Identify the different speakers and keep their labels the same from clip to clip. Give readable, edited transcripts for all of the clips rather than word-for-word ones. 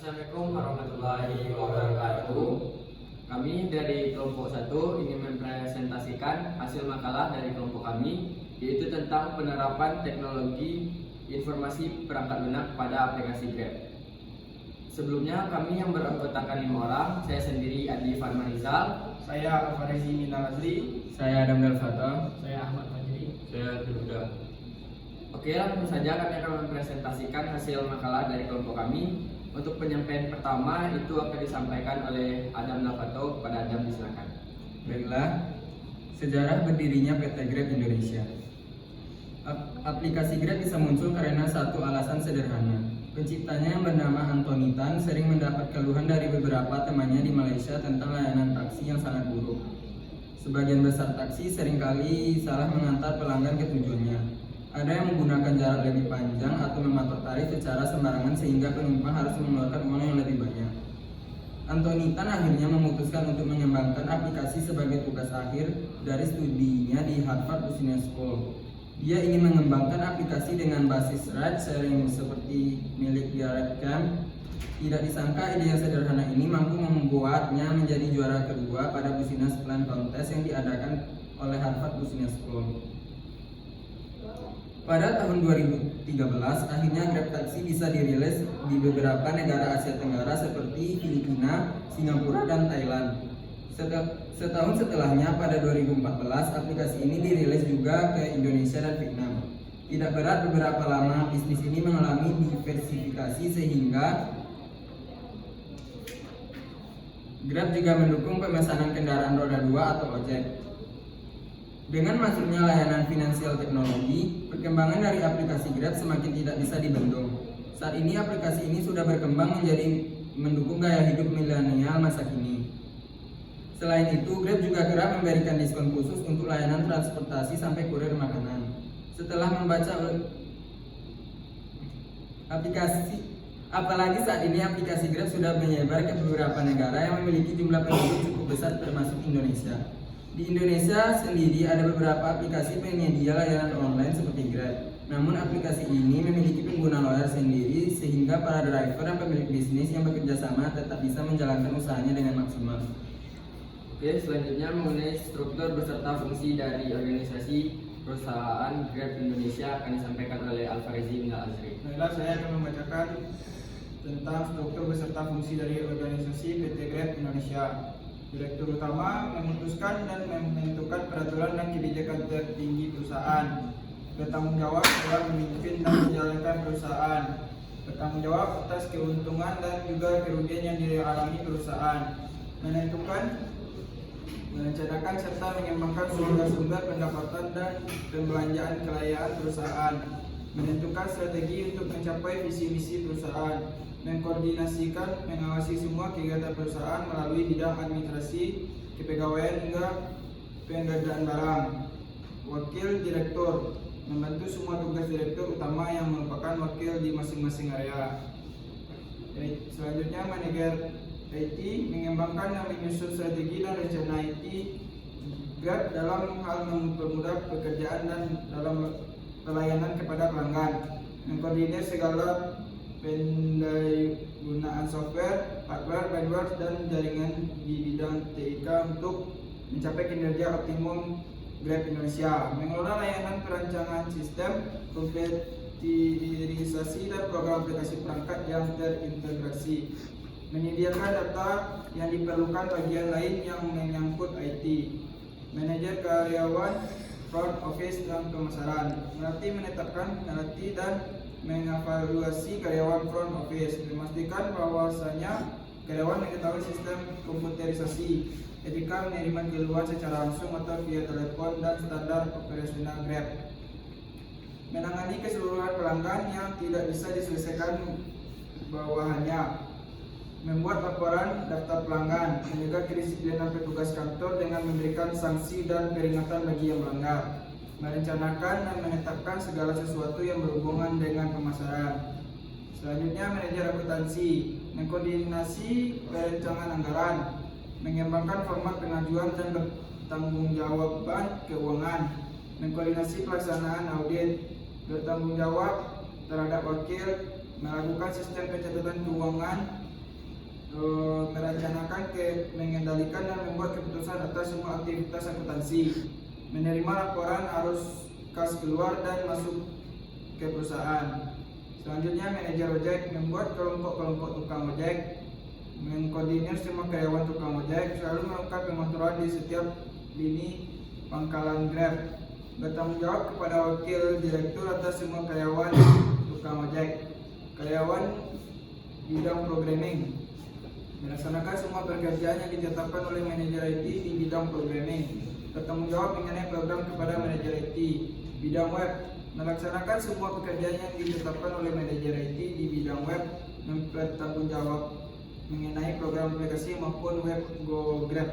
Speaker 1: Assalamualaikum warahmatullahi wabarakatuh. Kami dari kelompok 1 ingin mempresentasikan hasil makalah dari kelompok kami, yaitu tentang penerapan teknologi informasi perangkat lunak pada aplikasi Grab. Sebelumnya kami yang beranggotakan 5 orang, saya sendiri Adi Farman Rizal,
Speaker 2: Saya Alfarezi Minal Azri.
Speaker 3: Saya Adam Delfata.
Speaker 2: Saya Ahmad Fajri.
Speaker 3: Saya Duda.
Speaker 1: Oke, langsung saja kami akan mempresentasikan hasil makalah dari kelompok kami. Untuk penyampaian pertama itu akan disampaikan oleh Adam Delfato. Kepada Adam, disilakan.
Speaker 3: Baiklah, sejarah berdirinya PT Grab Indonesia. Aplikasi Grab bisa muncul karena satu alasan sederhana. Penciptanya yang bernama Anthony Tan sering mendapat keluhan dari beberapa temannya di Malaysia tentang layanan taksi yang sangat buruk. Sebagian besar taksi seringkali salah mengantar pelanggan ke tujuannya. Ada yang menggunakan jarak lebih panjang atau mematok tarif secara sembarangan sehingga penumpang harus mengeluarkan uang yang lebih banyak. Anthony Tan akhirnya memutuskan untuk mengembangkan aplikasi sebagai tugas akhir dari studinya di Harvard Business School. Dia ingin mengembangkan aplikasi dengan basis ride sharing seperti milik Garrett Camp. Tidak disangka ide yang sederhana ini mampu membuatnya menjadi juara kedua pada Business Plan Contest yang diadakan oleh Harvard Business School. Pada tahun 2013, akhirnya Grab Taxi bisa dirilis di beberapa negara Asia Tenggara seperti Filipina, Singapura, dan Thailand. Setahun setelahnya, pada 2014, aplikasi ini dirilis juga ke Indonesia dan Vietnam. Tidak berat beberapa lama, bisnis ini mengalami diversifikasi sehingga Grab juga mendukung pemesanan kendaraan roda 2 atau ojek. Dengan masuknya layanan finansial teknologi, perkembangan dari aplikasi Grab semakin tidak bisa dibendung. Saat ini aplikasi ini sudah berkembang menjadi mendukung gaya hidup milenial masa kini. Selain itu, Grab juga kerap memberikan diskon khusus untuk layanan transportasi sampai kurir makanan. Setelah membaca apalagi saat ini aplikasi Grab sudah menyebar ke beberapa negara yang memiliki jumlah penduduk cukup besar termasuk Indonesia. Di Indonesia sendiri ada beberapa aplikasi penyedia layanan online seperti Grab. Namun aplikasi ini memiliki pengguna loyal sendiri sehingga para driver dan pemilik bisnis yang bekerja sama tetap bisa menjalankan usahanya dengan maksimal.
Speaker 1: Oke, selanjutnya mengenai struktur beserta fungsi dari organisasi perusahaan Grab Indonesia akan disampaikan oleh Alfarezi Minal Azri.
Speaker 2: Baiklah, saya akan membacakan tentang struktur beserta fungsi dari organisasi PT Grab Indonesia. Direktur utama memutuskan dan menentukan peraturan dan kebijakan tertinggi perusahaan. Bertanggung jawab dalam memimpin dan menjalankan perusahaan. Bertanggung jawab atas keuntungan dan juga kerugian yang dialami perusahaan. Merencanakan serta mengembangkan sumber-sumber pendapatan dan pembelanjaan kekayaan perusahaan. Menentukan strategi untuk mencapai visi-misi perusahaan. Mengkoordinasikan, mengawasi semua kegiatan perusahaan melalui bidang administrasi, kepegawaian hingga pengadaan barang. Wakil direktur membantu semua tugas direktur utama yang merupakan wakil di masing-masing area. Selanjutnya, manajer IT mengembangkan dan menyusun strategi dan rencana IT Grab dalam hal mempermudah pekerjaan dan dalam pelayanan kepada pelanggan. Mengkoordinir segala penggunaan software, hardware, firmware, dan jaringan di bidang TIK untuk mencapai kinerja optimum Grab Indonesia. Mengelola layanan perancangan sistem, komputerisasi, dan program aplikasi perangkat yang terintegrasi. Menyediakan data yang diperlukan bagian lain yang menyangkut IT. Manajer karyawan, front office, dan pemasaran. Menetapkan, dan mengevaluasi karyawan front office, memastikan bahwasanya karyawan mengetahui sistem komputerisasi, etika menerima keluhan secara langsung atau via telepon, dan standar operasional Grab. Menangani keseluruhan pelanggan yang tidak bisa diselesaikan bawahannya. Membuat laporan daftar pelanggan, menjaga kedisiplinan petugas kantor dengan memberikan sanksi dan peringatan bagi yang melanggar. Merencanakan dan menetapkan segala sesuatu yang berhubungan dengan pemasaran. Selanjutnya, manajer akuntansi mengkoordinasi perencanaan anggaran, mengembangkan format pengajuan dan bertanggungjawaban keuangan, mengkoordinasi pelaksanaan audit, bertanggung jawab terhadap wakil, melakukan sistem pencatatan keuangan, merencanakan, mengendalikan dan membuat keputusan atas semua aktivitas akuntansi, menerima laporan arus kas keluar dan masuk ke perusahaan. Selanjutnya, manajer ojek membuat kelompok-kelompok tukang ojek, mengkoordinir semua karyawan tukang ojek, selalu melakukan pemantauan di setiap lini pangkalan Grab, bertanggung jawab kepada wakil direktur atas semua karyawan tukang ojek. Karyawan bidang programming melaksanakan semua pekerjaan yang ditetapkan oleh manajer IT di bidang programming, bertanggung jawab mengenai program kepada manajer IT. Bidang web melaksanakan semua pekerjaan yang ditetapkan oleh manajer IT di bidang web, bertanggung jawab mengenai program aplikasi maupun web Go Grab.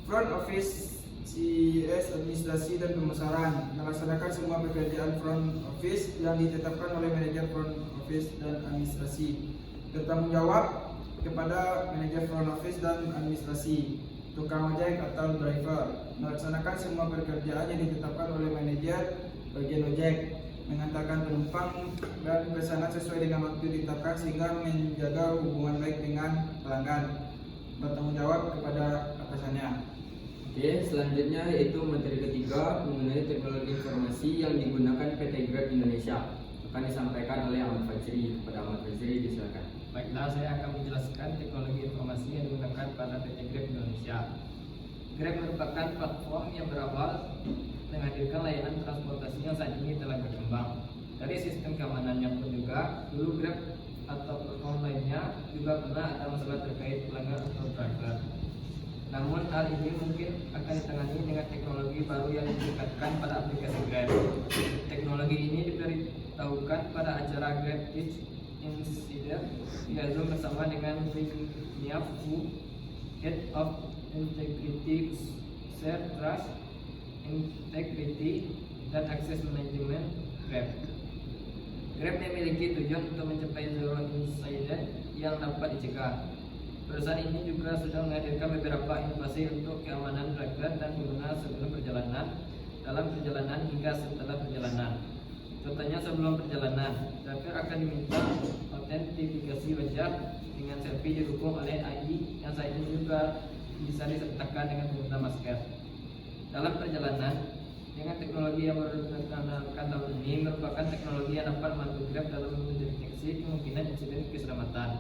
Speaker 2: Front office CS administrasi dan pemasaran melaksanakan semua pekerjaan front office yang ditetapkan oleh manajer front office dan administrasi, bertanggung jawab kepada manajer front office dan administrasi. Tukang ojek atau driver melaksanakan semua pekerjaan yang ditetapkan oleh manajer bagian ojek, mengantarkan penumpang dan pesanan sesuai dengan waktu ditetapkan sehingga menjaga hubungan baik dengan pelanggan, bertanggung jawab kepada atasannya.
Speaker 1: Oke, selanjutnya yaitu materi ketiga mengenai teknologi informasi yang digunakan PT Grab Indonesia. Akan disampaikan oleh Ahmad Fajri. Kepada Ahmad Fajri, disilakan.
Speaker 4: Baiklah, saya akan menjelaskan teknologi informasi yang digunakan pada PT Grab Indonesia. Grab merupakan platform yang berawal menghadirkan layanan transportasi yang saat ini telah berkembang. Dari sistem keamanannya pun juga, dulu Grab atau platform lainnya juga pernah ada masalah terkait pelanggar atau driver. Namun hal ini mungkin akan ditangani dengan teknologi baru yang ditingkatkan pada aplikasi Grab. Teknologi ini diberitahukan pada acara Grab Teach Incident via Zoom bersama dengan Virginia Fu, Head of Integrity, Share Trust, Integrity, dan Access Management Grab. Grab memiliki tujuan untuk mencapai zero incident yang dapat dicegah. Perusahaan ini juga sudah menghadirkan beberapa inovasi untuk keamanan driver dan pengguna sebelum perjalanan, dalam perjalanan hingga setelah perjalanan. Contohnya, sebelum perjalanan, driver akan diminta autentifikasi wajah dengan selfie didukung oleh AI yang saat ini juga bisa disertakan dengan menggunakan masker. Dalam perjalanan, dengan teknologi yang baru diperkenalkan tahun ini merupakan teknologi yang dapat membantu Grab dalam mendeteksi kemungkinan insiden keselamatan.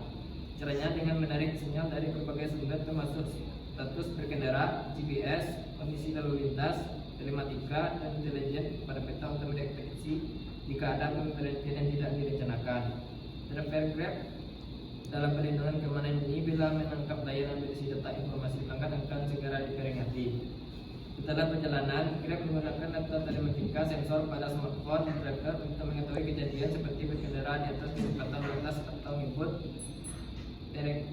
Speaker 4: Caranya dengan menarik sinyal dari berbagai sumber termasuk status berkendara, GPS, kondisi lalu lintas, telematika, dan intelijen pada peta untuk mendeteksi jika ada pemberhentian yang tidak direncanakan. Driver Grab dalam perlindungan keamanan ini bila menangkap layanan berisi data informasi pelanggan akan segera diperingati. Setelah perjalanan, Grab menggunakan data telematika sensor pada smartphone driver untuk mengetahui kejadian seperti berkendara di atas kecepatan batas atau menyebut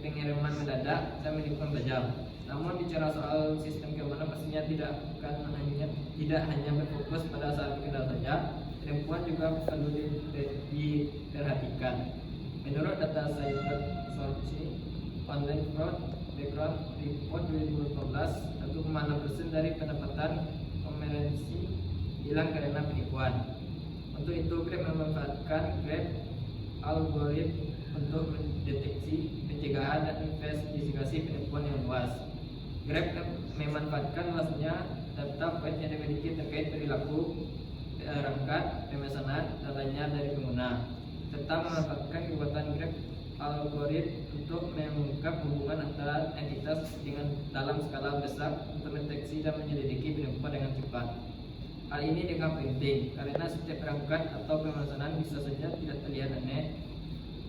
Speaker 4: pengiriman mendadak dan menikung tajam. Namun bicara soal sistem keamanan pastinya tidak hanya berfokus pada saat berkendara saja, penipuan juga perlu diperhatikan. Menurut data Cybersource Online Fraud Background Report 2012, 1,6% dari pendapatan komersi hilang karena penipuan. Untuk itu, Grab memanfaatkan Grab algoritma untuk mendeteksi, pencegahan, dan investigasi penipuan yang luas. Grab memanfaatkan luasnya data poin yang dimiliki terkait perilaku, perangkat, pemesanan, dan lainnya dari pengguna, serta memanfaatkan kekuatan Grab algoritma untuk mengungkap hubungan antara entitas dengan dalam skala besar untuk mendeteksi dan menyelidiki penipuan dengan cepat. Hal ini dengan penting karena setiap perangkat atau pemesanan bisa saja tidak terlihat aneh.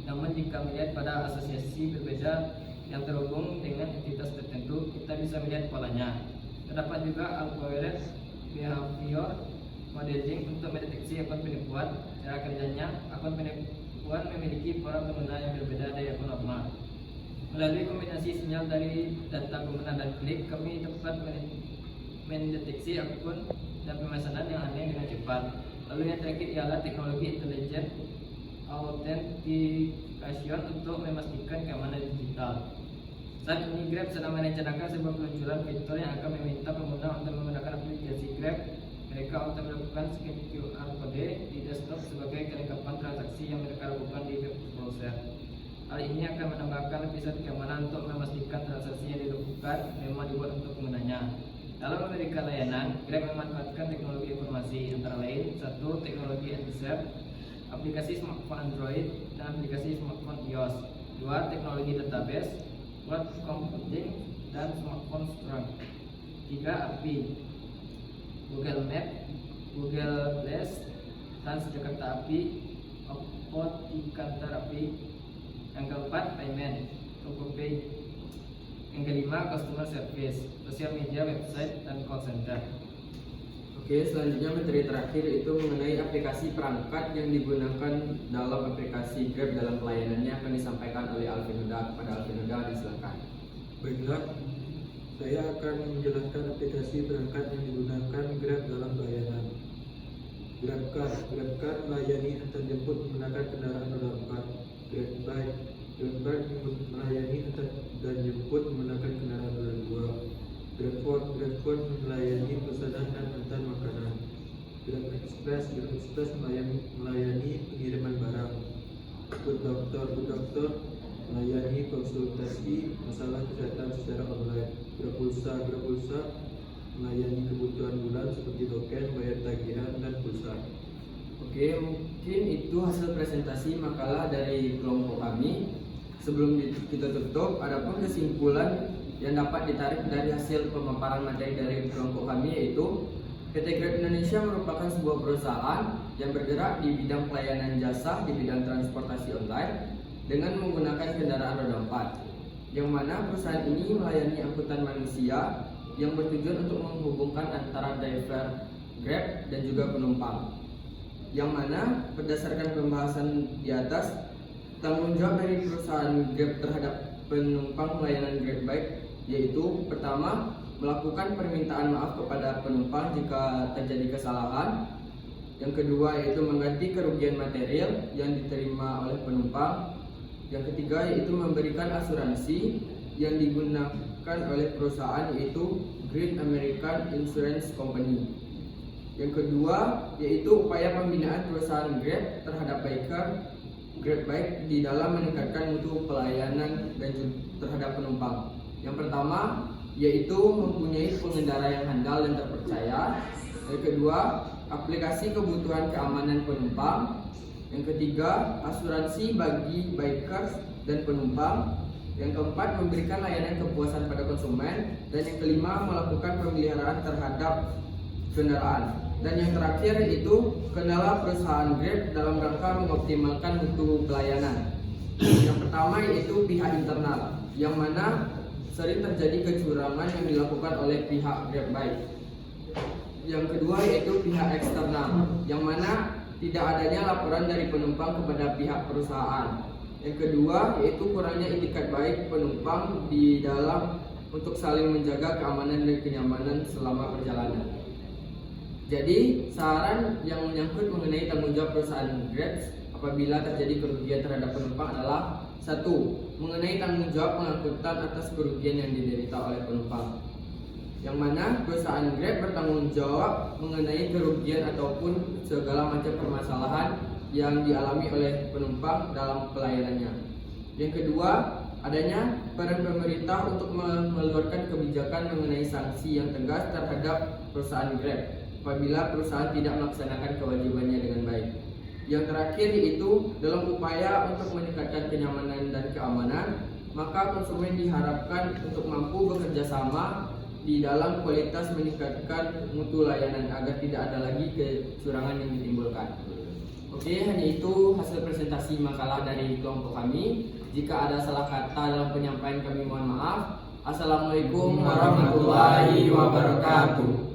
Speaker 4: Namun jika melihat pada asosiasi berbeda yang terhubung dengan entitas tertentu, kita bisa melihat polanya. Terdapat juga algoritma behavior modeling untuk mendeteksi akun penipuan. Cara kerjanya, akun penipuan memiliki pola pengguna yang berbeda dari akun normal. Melalui kombinasi sinyal dari data pengguna dan klik, kami dapat mendeteksi akun dan pemesanan yang aneh dengan cepat. Lalu yang terakhir ialah teknologi intelijen authentication untuk memastikan keamanan digital. Saat ini Grab sedang merencanakan sebuah peluncuran fitur yang akan meminta pengguna untuk menggunakan aplikasi Grab mereka untuk melakukan scan QR kode di desktop sebagai kelengkapan transaksi yang mereka lakukan di web browser. Hal ini akan menambahkan lapisan keamanan untuk memastikan transaksi yang dilakukan memang dibuat untuk penggunanya. Dalam memberikan layanan, Grab memanfaatkan teknologi informasi antara lain: 1. Teknologi Antisep, aplikasi smartphone Android dan aplikasi smartphone iOS. 2. Teknologi database, cloud computing dan smartphone strong. 3. API, Google Map, Google Glass, Transjakarta API, Apotikantar API. Yang keempat, payment, Tokopedia. Yang kelima, customer service, sosial media, website, dan call center.
Speaker 1: Oke, selanjutnya materi terakhir itu mengenai aplikasi perangkat yang digunakan dalam aplikasi Grab dalam pelayanannya akan disampaikan oleh Alvin Huda. Kepada Alvin Huda, disilakan.
Speaker 5: Baiklah, saya akan menjelaskan aplikasi perangkat yang digunakan Grab dalam pelayanan. GrabCar melayani antar jemput menggunakan kendaraan roda 4. GrabBike melayani antar dan jemput menggunakan kendaraan roda 2. GrabFood melayani pesanan dan antar makanan. GrabExpress melayani pengiriman barang. GoodDoctor melayani konsultasi masalah kesehatan secara online. GrabPulsa melayani kebutuhan bulan seperti token, bayar tagihan, dan pulsa.
Speaker 1: Oke, mungkin itu hasil presentasi makalah dari kelompok kami. Sebelum kita tutup, adapun kesimpulan yang dapat ditarik dari hasil pemaparan materi dari kelompok kami yaitu PT Grab Indonesia merupakan sebuah perusahaan yang bergerak di bidang pelayanan jasa di bidang transportasi online dengan menggunakan kendaraan roda 4, yang mana perusahaan ini melayani angkutan manusia yang bertujuan untuk menghubungkan antara driver Grab dan juga penumpang. Yang mana berdasarkan pembahasan di atas, tanggung jawab dari perusahaan Grab terhadap penumpang layanan GrabBike yaitu pertama, melakukan permintaan maaf kepada penumpang jika terjadi kesalahan. Yang kedua yaitu mengganti kerugian material yang diterima oleh penumpang. Yang ketiga yaitu memberikan asuransi yang digunakan oleh perusahaan yaitu Great American Insurance Company. Yang kedua yaitu upaya pembinaan perusahaan Grab terhadap GrabBike di dalam meningkatkan mutu pelayanan dan terhadap penumpang. Yang pertama yaitu mempunyai pengendara yang handal dan terpercaya. Yang kedua, aplikasi kebutuhan keamanan penumpang. Yang ketiga, asuransi bagi bikers dan penumpang. Yang keempat, memberikan layanan kepuasan pada konsumen. Dan yang kelima, melakukan pemeliharaan terhadap kendaraan. Dan yang terakhir yaitu kendala perusahaan Grab dalam rangka mengoptimalkan mutu pelayanan. Yang pertama yaitu pihak internal, yang mana sering terjadi kecurangan yang dilakukan oleh pihak GrabBike. Yang kedua yaitu pihak eksternal, yang mana tidak adanya laporan dari penumpang kepada pihak perusahaan. Yang kedua yaitu kurangnya itikat baik penumpang di dalam untuk saling menjaga keamanan dan kenyamanan selama perjalanan. Jadi saran yang menyangkut mengenai tanggung jawab perusahaan Grab apabila terjadi kerugian terhadap penumpang adalah 1. Mengenai tanggung jawab pengangkutan atas kerugian yang diderita oleh penumpang, yang mana perusahaan Grab bertanggung jawab mengenai kerugian ataupun segala macam permasalahan yang dialami oleh penumpang dalam pelayanannya. Yang kedua, adanya peran pemerintah untuk mengeluarkan kebijakan mengenai sanksi yang tegas terhadap perusahaan Grab apabila perusahaan tidak melaksanakan kewajibannya dengan baik. Yang terakhir yaitu dalam upaya untuk meningkatkan kenyamanan dan keamanan, maka konsumen diharapkan untuk mampu bekerja sama di dalam kualitas meningkatkan mutu layanan agar tidak ada lagi kecurangan yang ditimbulkan. Oke, hanya itu hasil presentasi makalah dari kelompok kami. Jika ada salah kata dalam penyampaian kami mohon maaf. Assalamualaikum warahmatullahi wabarakatuh.